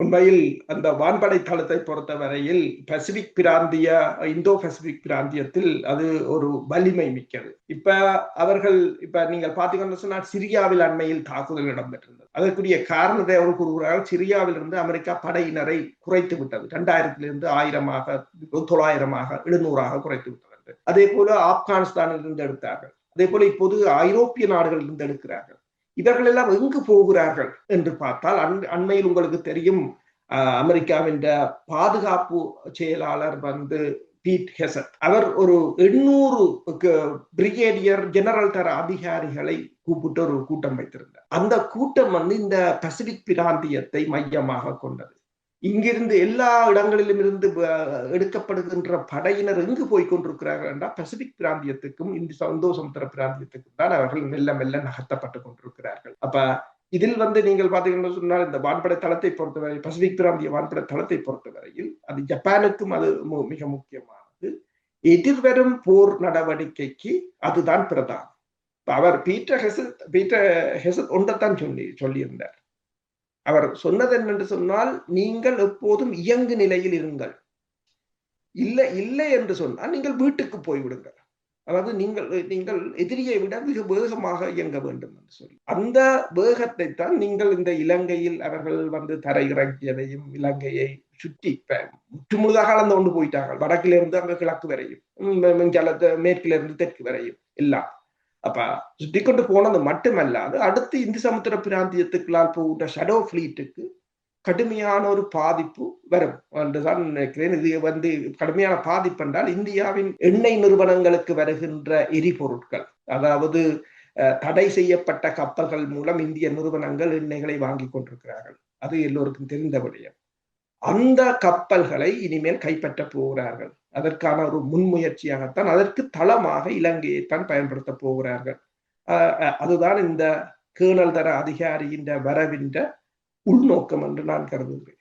உண்மையில் அந்த வான்படை தளத்தை பொறுத்தவரையில் பசிபிக் பிராந்திய இந்தோ பசிபிக் பிராந்தியத்தில் அது ஒரு வலிமை மிக்கது. இப்ப நீங்கள் பாத்தீங்கன்னு சொன்னால் சிரியாவில் அண்மையில் தாக்குதல் இடம்பெற்றிருந்தது. அதற்குரிய காரணத்தை அவர் கூறுகிறார்கள், சிரியாவில் இருந்து அமெரிக்கா படையினரை குறைத்து விட்டது. 2000 1000 900 700 குறைத்து விட்டது. அதே போல ஆப்கானிஸ்தானில் இருந்து எடுத்தார்கள். அதே போல இப்போது ஐரோப்பிய நாடுகளில் இருந்து எடுக்கிறார்கள். இவர்கள் எல்லாம் எங்கு போகிறார்கள் என்று பார்த்தால், அண்மையில் உங்களுக்கு தெரியும், அமெரிக்காவின் பாதுகாப்பு செயலாளர் பீட் ஹெசட் அவர் ஒரு 800 பிரிகேடியர் ஜெனரல் தர அதிகாரிகளை கூப்பிட்டு ஒரு கூட்டம் வைத்திருந்தார். அந்த கூட்டம் இந்த பசிபிக் பிராந்தியத்தை மையமாக கொண்டது. இங்கிருந்து எல்லா இடங்களிலும் இருந்து எடுக்கப்படுகின்ற படையினர் எங்கு போய்கொண்டிருக்கிறார்கள் என்றால் பசிபிக் பிராந்தியத்துக்கும் இந்தோ சமுத்திர பிராந்தியத்துக்கும் தான் அவர்கள் மெல்ல மெல்ல நகர்த்தப்பட்டு கொண்டிருக்கிறார்கள். அப்ப இதில் நீங்கள் பாத்தீங்கன்னா சொன்னால், இந்த வான்படை தளத்தை பொறுத்தவரை, பசிபிக் பிராந்திய வான்படை தளத்தை பொறுத்தவரையில் அது ஜப்பானுக்கும் அது மிக முக்கியமானது. எதிர்வரும் போர் நடவடிக்கைக்கு அதுதான் பிரதானம். அவர் பீட்டர் ஹெசட் ஒன்றைத்தான் சொல்லியிருந்தார். அவர் சொன்னது என்னென்று சொன்னால், நீங்கள் எப்போதும் இயங்கு நிலையில் இருங்கள், இல்லை என்று சொன்னால் நீங்கள் வீட்டுக்கு போய்விடுங்கள். அதாவது நீங்கள் எதிரியை விட மிக வேகமாக இயங்க வேண்டும் என்று சொல்லி, அந்த வேகத்தை தான் நீங்கள் இந்த இலங்கையில் அவர்கள் தரையிறக்கியதையும் இலங்கையை சுற்றி முற்றுமுழுதாக அளந்து கொண்டு போயிட்டார்கள். வடக்கிலிருந்து அங்க கிழக்கு வரையும், மேற்கிலிருந்து தெற்கு வரையும் எல்லாம். அப்ப சுற்றி கொண்டு போனது மட்டுமல்லாது அடுத்து இந்து சமுத்திர பிராந்தியத்துக்குள்ளால் போகின்ற ஷடோ பிளீட்டுக்கு கடுமையான ஒரு பாதிப்பு வரும் என்றுதான் நினைக்கிறேன். இது கடுமையான பாதிப்பு என்றால் இந்தியாவின் எண்ணெய் நிறுவனங்களுக்கு வருகின்ற எரிபொருட்கள், அதாவது தடை செய்யப்பட்ட கப்பல்கள் மூலம் இந்திய நிறுவனங்கள் எண்ணெய்களை வாங்கி கொண்டிருக்கிறார்கள். அது எல்லோருக்கும் தெரிந்த விடயம். அந்த கப்பல்களை இனிமேல் கைப்பற்ற போகிறார்கள். அதற்கான ஒரு முன்முயற்சியாகத்தான், அதற்கு தளமாக இலங்கையைத்தான் பயன்படுத்த போகிறார்கள். அதுதான் இந்த கேர்னல் தர அதிகாரியின் வரவின்ற உள்நோக்கம் என்று நான் கருதுகிறேன்.